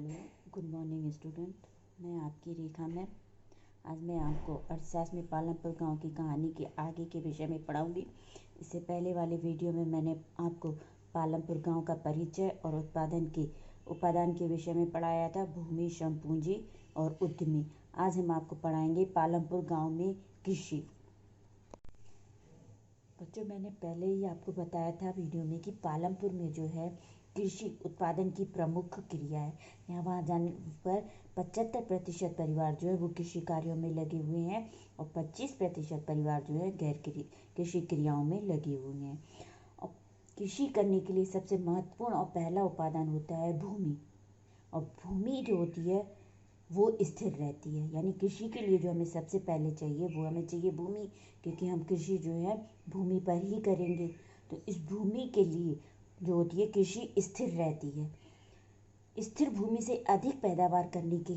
Hello, good morning student. मैं आपकी रेखा ma'am. आज मैं आपको अर्थशास्त्र में पालमपुर गांव की कहानी के आगे के विषय में पढ़ाऊंगी। इससे पहले वाले वीडियो में मैंने आपको पालमपुर गांव का परिचय और उपादान के विषय में पढ़ाया था, भूमि, श्रम, पूंजी और उद्यमी। आज हम आपको पढ़ाएंगे पालमपुर गाँव में कृषि। बच्चों, मैंने पहले ही आपको बताया था वीडियो में कि पालमपुर में जो है कृषि उत्पादन की प्रमुख क्रिया है। यहाँ वहाँ जाने पर 75% परिवार जो है वो कृषि कार्यों में लगे हुए हैं और 25% परिवार जो है गैर कृषि क्रियाओं में लगे हुए हैं। और कृषि करने के लिए सबसे महत्वपूर्ण और पहला उपादान होता है भूमि। और भूमि जो होती है वो स्थिर रहती है, यानी कृषि के लिए जो हमें सबसे पहले चाहिए वो हमें चाहिए भूमि, क्योंकि हम कृषि जो है भूमि पर ही करेंगे। तो इस भूमि के लिए जो होती है कृषि स्थिर रहती है। स्थिर भूमि से अधिक पैदावार करने के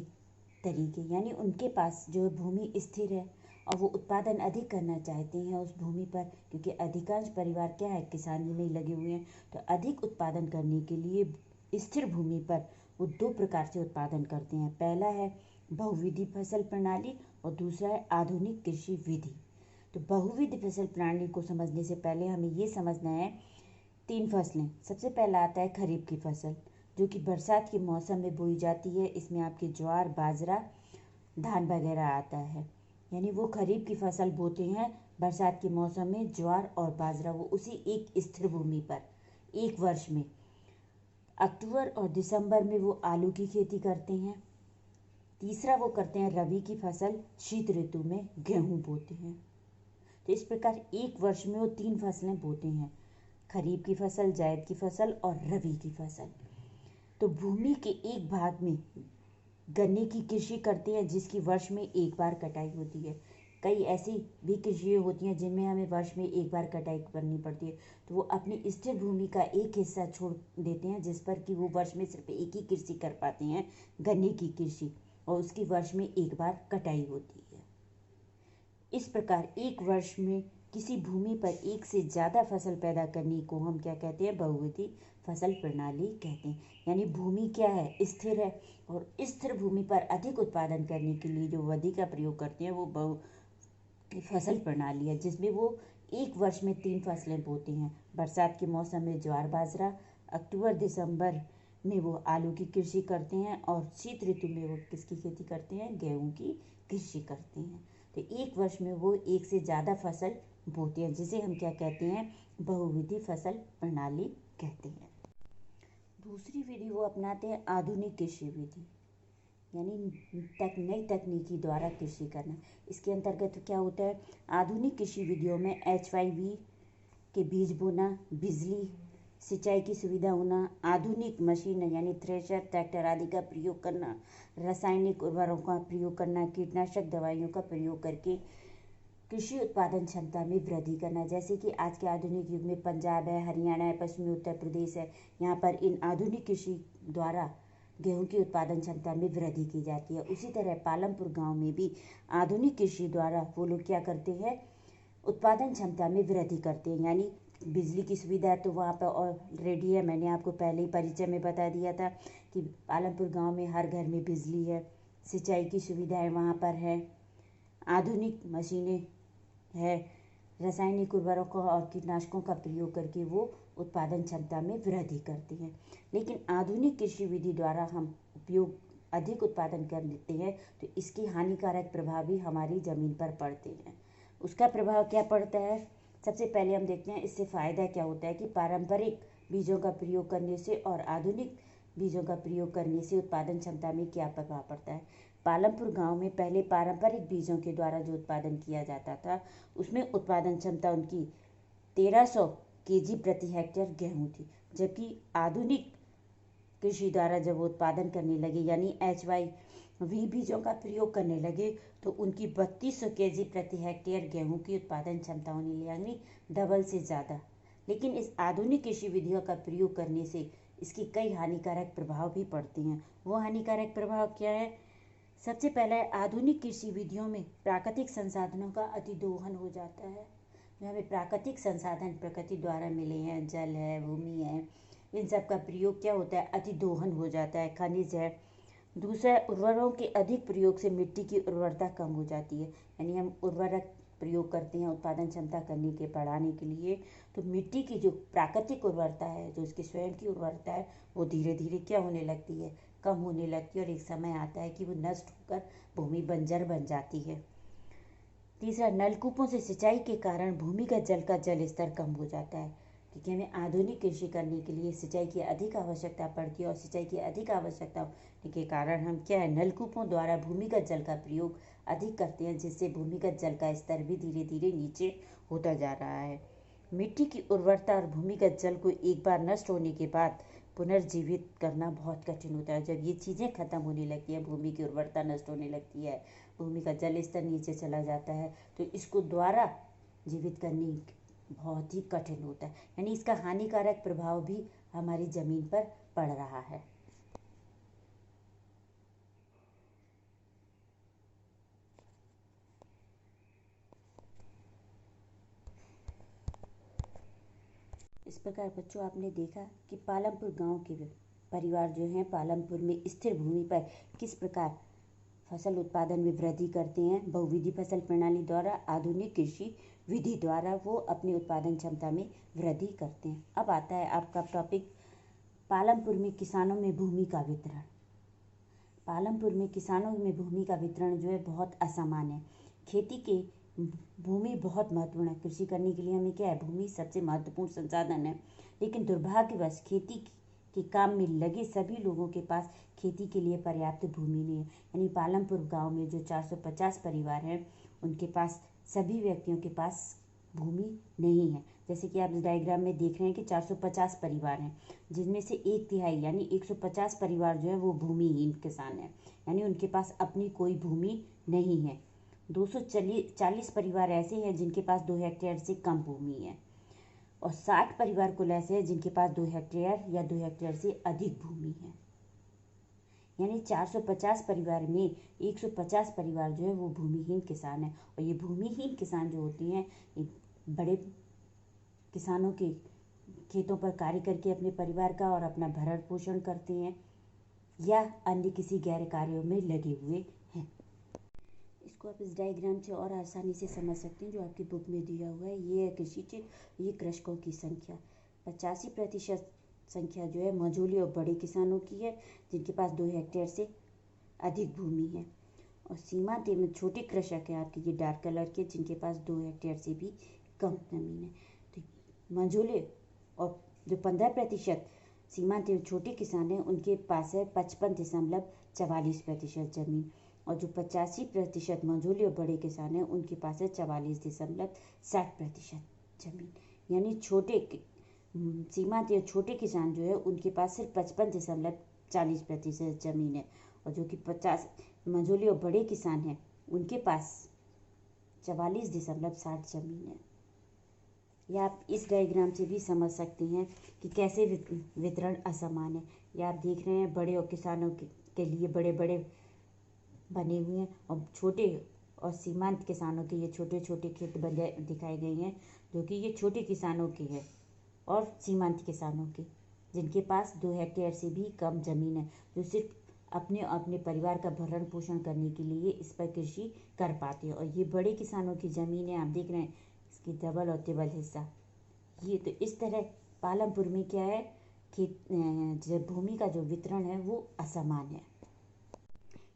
तरीके, यानी उनके पास जो भूमि स्थिर है और वो उत्पादन अधिक करना चाहते हैं उस भूमि पर, क्योंकि अधिकांश परिवार क्या है, किसानी में लगे हुए हैं। तो अधिक उत्पादन करने के लिए स्थिर भूमि पर वो दो प्रकार से उत्पादन करते हैं। पहला है बहुविधि फसल प्रणाली और दूसरा है आधुनिक कृषि विधि। तो बहुविधि फसल प्रणाली को समझने से पहले हमें ये समझना है 3 फसलें। सबसे पहला आता है खरीफ की फसल, जो कि बरसात के मौसम में बोई जाती है। इसमें आपके ज्वार, बाजरा, धान वगैरह आता है। यानी वो खरीफ की फसल बोते हैं बरसात के मौसम में, ज्वार और बाजरा, वो उसी एक स्थिर भूमि पर एक वर्ष में। अक्टूबर और दिसंबर में वो आलू की खेती करते हैं। तीसरा वो करते हैं रबी की फसल, शीत ऋतु में गेहूं बोते हैं। तो इस प्रकार एक वर्ष में वो 3 फसलें बोते हैं, खरीफ की फसल, जायद की फसल और रबी की फसल। तो भूमि के एक भाग में गन्ने की कृषि करते हैं, जिसकी वर्ष में एक बार कटाई होती है। कई ऐसी भी कृषि होती हैं जिनमें हमें वर्ष में एक बार कटाई करनी पड़ती है। तो वो अपनी स्थिर भूमि का एक हिस्सा छोड़ देते हैं, जिस पर कि वो वर्ष में सिर्फ एक ही कृषि कर पाते हैं, गन्ने की कृषि, और उसकी वर्ष में एक बार कटाई होती है। इस प्रकार एक वर्ष में किसी भूमि पर एक से ज़्यादा फसल पैदा करने को हम क्या कहते हैं, बहुविधि फसल प्रणाली कहते हैं। यानी भूमि क्या है, स्थिर है, और स्थिर भूमि पर अधिक उत्पादन करने के लिए जो विधि का प्रयोग करते हैं वो बहु फसल प्रणाली है, जिसमें वो एक वर्ष में 3 फसलें बोते हैं। बरसात के मौसम में ज्वार बाजरा, अक्टूबर दिसंबर में वो आलू की कृषि करते हैं और शीत ऋतु में वो किसकी खेती करते हैं, गेहूं की कृषि करते हैं। तो एक वर्ष में वो एक से ज़्यादा फसल बोते हैं, जिसे हम क्या कहते हैं, बहुविधि फसल प्रणाली कहते हैं। दूसरी विधि वो अपनाते हैं आधुनिक कृषि विधि, यानी नई तकनीकी द्वारा कृषि करना। इसके अंतर्गत क्या होता है, आधुनिक कृषि विधियों में HYV के बीज बोना, बिजली सिंचाई की सुविधा होना, आधुनिक मशीन यानी थ्रेशर, ट्रैक्टर आदि का प्रयोग करना, रासायनिक उर्वरकों का प्रयोग करना, कीटनाशक दवाइयों का प्रयोग करके कृषि उत्पादन क्षमता में वृद्धि करना। जैसे कि आज के आधुनिक युग में पंजाब है, हरियाणा है, पश्चिमी उत्तर प्रदेश है, यहाँ पर इन आधुनिक कृषि द्वारा गेहूं की उत्पादन क्षमता में वृद्धि की जाती है। उसी तरह पालमपुर गांव में भी आधुनिक कृषि द्वारा वो लोग क्या करते हैं, उत्पादन क्षमता में वृद्धि करते हैं। यानी बिजली की सुविधा तो वहाँ पर ऑलरेडी है, मैंने आपको पहले ही परिचय में बता दिया था कि पालमपुर गांव में हर घर में बिजली है, सिंचाई की सुविधाएं वहाँ पर है, आधुनिक मशीनें है, रासायनिक उर्वरकों और कीटनाशकों का प्रयोग करके वो उत्पादन क्षमता में वृद्धि करते हैं। लेकिन आधुनिक कृषि विधि द्वारा हम उपयोग अधिक उत्पादन कर लेते हैं, तो इसके हानिकारक प्रभाव भी हमारी ज़मीन पर पड़ते हैं। उसका प्रभाव क्या पड़ता है, सबसे पहले हम देखते हैं इससे फ़ायदा क्या होता है कि पारंपरिक बीजों का प्रयोग करने से और आधुनिक बीजों का प्रयोग करने से उत्पादन क्षमता में क्या प्रभाव पड़ता है। पालमपुर गांव में पहले पारंपरिक बीजों के द्वारा जो उत्पादन किया जाता था, उसमें उत्पादन क्षमता उनकी 1300 केजी प्रति हेक्टेयर गेहूं थी, जबकि आधुनिक कृषि द्वारा जब वो उत्पादन करने लगे, यानी HYV बीजों का प्रयोग करने लगे, तो उनकी 3200 केजी प्रति हेक्टेयर गेहूं की उत्पादन क्षमता होने लगी, यानी डबल से ज़्यादा। लेकिन इस आधुनिक कृषि विधियों का प्रयोग करने से इसके कई हानिकारक प्रभाव भी पड़ते हैं। वो हानिकारक प्रभाव क्या है, सबसे पहला है आधुनिक कृषि विधियों में प्राकृतिक संसाधनों का अतिदोहन हो जाता है। जो हमें प्राकृतिक संसाधन प्रकृति द्वारा मिले हैं, जल है, भूमि है, इन सब का प्रयोग क्या होता है, अतिदोहन हो जाता है। खनिज है, दूसरा, उर्वरकों के अधिक प्रयोग से मिट्टी की उर्वरता कम हो जाती है। यानी हम उर्वरक प्रयोग करते हैं उत्पादन क्षमता करने के बढ़ाने के लिए, तो मिट्टी की जो प्राकृतिक उर्वरता है, जो उसकी स्वयं की उर्वरता है, वो धीरे धीरे क्या होने लगती है, कम होने लगती है, और एक समय आता है कि वो नष्ट होकर भूमि बंजर बन जाती है। तीसरा, नलकूपों से सिंचाई के कारण भूमिगत जल का जल स्तर कम हो जाता है, क्योंकि हमें आधुनिक कृषि करने के लिए सिंचाई की अधिक आवश्यकता पड़ती है, और सिंचाई की अधिक आवश्यकता होने के कारण हम क्या है, नलकूपों द्वारा भूमिगत जल का प्रयोग अधिक करते हैं, जिससे भूमिगत जल का स्तर भी धीरे धीरे नीचे होता जा रहा है। मिट्टी की उर्वरता और भूमिगत जल को एक बार नष्ट होने के बाद पुनर्जीवित करना बहुत कठिन होता है। जब ये चीज़ें खत्म होने लगती है, भूमि की उर्वरता नष्ट होने लगती है, भूमि का जल स्तर नीचे चला जाता है, तो इसको दोबारा जीवित करनी बहुत ही कठिन होता है। यानी इसका हानिकारक प्रभाव भी हमारी ज़मीन पर पड़ रहा है। इस प्रकार बच्चों, आपने देखा कि पालमपुर गांव के परिवार जो हैं, पालमपुर में स्थिर भूमि पर किस प्रकार फसल उत्पादन में वृद्धि करते हैं। बहुविधि फसल प्रणाली द्वारा, आधुनिक कृषि विधि द्वारा वो अपनी उत्पादन क्षमता में वृद्धि करते हैं। अब आता है आपका टॉपिक, पालमपुर में किसानों में भूमि का वितरण। पालमपुर में किसानों में भूमि का वितरण जो है बहुत असमान है। खेती के भूमि बहुत महत्वपूर्ण है। कृषि करने के लिए हमें क्या है, भूमि सबसे महत्वपूर्ण संसाधन है। लेकिन दुर्भाग्यवश खेती के काम में लगे सभी लोगों के पास खेती के लिए पर्याप्त भूमि नहीं है। यानी पालमपुर गांव में जो 450 परिवार हैं, उनके पास, सभी व्यक्तियों के पास भूमि नहीं है। जैसे कि आप इस डायग्राम में देख रहे हैं कि 450 परिवार हैं, जिनमें से 1/3 यानी 150 परिवार जो है वो भूमिहीन किसान हैं। यानी उनके पास अपनी कोई भूमि नहीं है। 240 परिवार ऐसे हैं जिनके पास 2 हेक्टेयर से कम भूमि है, और 60 परिवार कुल ऐसे हैं जिनके पास 2 हेक्टेयर या 2 हेक्टेयर से अधिक भूमि है। यानी 450 परिवार में 150 परिवार जो है वो भूमिहीन किसान हैं। और ये भूमिहीन किसान जो होती हैं, ये बड़े किसानों के खेतों पर कार्य करके अपने परिवार का और अपना भरण पोषण करते हैं, या अन्य किसी गैर कार्यों में लगे हुए हैं। इसको आप इस डायग्राम से और आसानी से समझ सकते हैं, जो आपकी बुक में दिया हुआ है। ये है कृषि चित्र, ये कृषकों की संख्या। 85% संख्या जो है मझोले और बड़े किसानों की है, जिनके पास 2 हेक्टेयर से अधिक भूमि है। और सीमांत एवं छोटे कृषक हैं आपके, ये डार्क कलर के, जिनके पास 2 हेक्टेयर से भी कम जमीन है। तो मंझोले और जो 15% सीमांत एवं छोटे किसान हैं, उनके पास है 55.44% जमीन। और जो 85% मंझोले और बड़े किसान हैं, उनके पास है 44.60% जमीन। यानी सीमांत या छोटे किसान जो है, उनके पास सिर्फ 55.40% जमीन है। और जो कि 50 मंझोले और बड़े किसान हैं, उनके पास 44.60 जमीन है। या आप इस डायग्राम से भी समझ सकते हैं कि कैसे वितरण असमान है। या आप देख रहे हैं, बड़े और किसानों के लिए बड़े बड़े बने हुए हैं, और छोटे और सीमांत किसानों के ये छोटे छोटे खेत बने दिखाए गए हैं, जो कि ये छोटे किसानों के हैं, और सीमांत किसानों के, जिनके पास 2 हेक्टेयर से भी कम जमीन है, जो सिर्फ अपने अपने परिवार का भरण पोषण करने के लिए इस पर कृषि कर पाते हैं। और ये बड़े किसानों की ज़मीन है, आप देख रहे हैं, इसकी डबल और तिबल हिस्सा। ये तो इस तरह पालमपुर में क्या है, भूमि का जो वितरण है वो असमान है।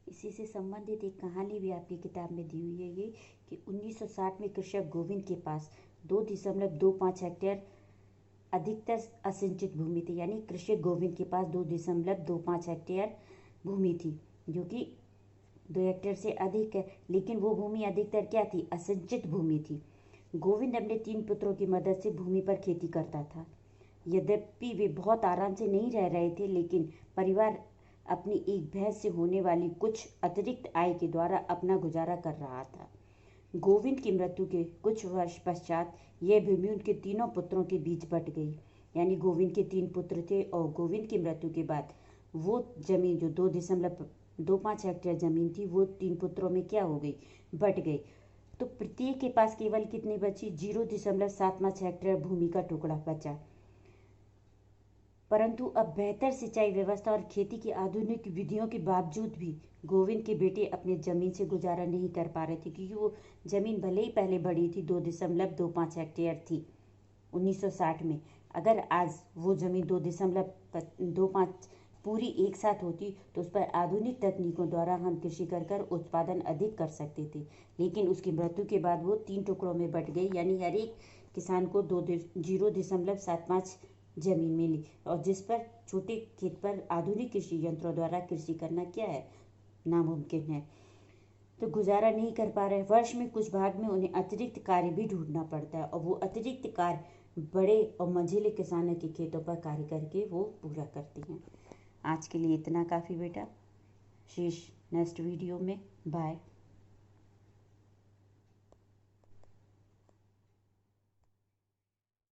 इसी से संबंधित एक कहानी भी आपकी किताब में दी हुई है, ये कि 1960 में कृषक गोविंद के पास 2.25 हेक्टेयर अधिकतर असिंचित भूमि थी। यानी कृषक गोविंद के पास 2.25 हेक्टेयर भूमि थी, जो कि 2 हेक्टेयर से अधिक है, लेकिन वो भूमि अधिकतर क्या थी, असिंचित भूमि थी। गोविंद अपने 3 पुत्रों की मदद से भूमि पर खेती करता था। यद्यपि वे बहुत आराम से नहीं रह रहे थे, लेकिन परिवार अपनी एक भैंस से होने वाली कुछ अतिरिक्त आय के द्वारा अपना गुजारा कर रहा था। गोविंद की मृत्यु के कुछ वर्ष पश्चात यह भूमि उनके तीनों पुत्रों के बीच बट गई। यानी गोविंद के 3 पुत्र थे, और गोविंद की मृत्यु के बाद वो जमीन जो 2.25 हेक्टेयर जमीन थी, वो 3 पुत्रों में क्या हो गई, बट गई। तो प्रत्येक के पास केवल कितनी बची, 0.75 हेक्टेयर भूमि का टुकड़ा बचा। परंतु अब बेहतर सिंचाई व्यवस्था और खेती की आधुनिक विधियों के बावजूद भी गोविंद के बेटे अपने ज़मीन से गुजारा नहीं कर पा रहे थे, क्योंकि वो ज़मीन भले ही पहले बड़ी थी, 2.25 हेक्टेयर थी 1960 में। अगर आज वो ज़मीन 2.25 पूरी एक साथ होती तो उस पर आधुनिक तकनीकों द्वारा हम कृषि कर उत्पादन अधिक कर सकते थे। लेकिन उसकी मृत्यु के बाद वो 3 टुकड़ों में बट गई, यानी हर एक किसान को 0.75 जमीन मिली, और जिस पर छोटे खेत पर आधुनिक कृषि यंत्रों द्वारा कृषि करना क्या है, नामुमकिन है। तो गुजारा नहीं कर पा रहे। वर्ष में कुछ भाग में उन्हें अतिरिक्त कार्य भी ढूंढना पड़ता है, और वो अतिरिक्त कार्य बड़े और मंझिले किसानों के खेतों पर कार्य करके वो पूरा करती हैं। आज के लिए इतना काफ़ी बेटा। शेष नेक्स्ट वीडियो में। बाय।